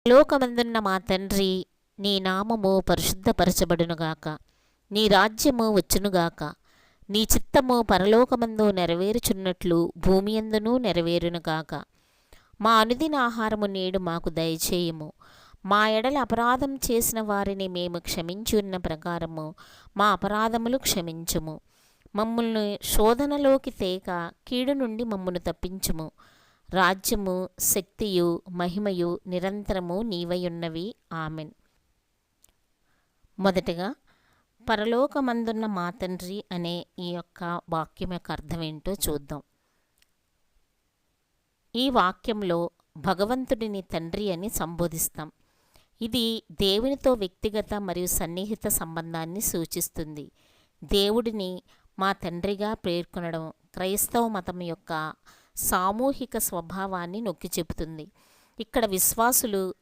లోకమందున్న మా తండ్రి, నీ నామము పరిశుద్ధపరచబడునుగాక. నీ రాజ్యము వచ్చునుగాక. నీ చిత్తము పరలోకమందు నెరవేరుచున్నట్లు భూమియందునూ నెరవేరునుగాక. మా అనుదిన ఆహారము నేడు మాకు దయచేయము. మా ఎడల అపరాధం చేసిన వారిని మేము క్షమించున్న ప్రకారము మా అపరాధములు క్షమించుము. మమ్మల్ని శోధనలోకి తేక కీడు నుండి మమ్మను తప్పించుము. రాజ్యము, శక్తియు, మహిమయు నిరంతరము నీవయున్నవి. ఆమెన్. మొదటగా పరలోకమందున్న మా తండ్రి అనే ఈ యొక్క వాక్యం యొక్క అర్థం ఏంటో చూద్దాం. ఈ వాక్యంలో భగవంతుడిని తండ్రి అని సంబోధిస్తాం. ఇది దేవునితో వ్యక్తిగత మరియు సన్నిహిత సంబంధాన్ని సూచిస్తుంది. దేవుడిని మా తండ్రిగా పేర్కొనడం క్రైస్తవ మతం యొక్క సామూహిక స్వభావాన్ని నొక్కి చెబుతుంది. ఇక్కడ విశ్వాసులు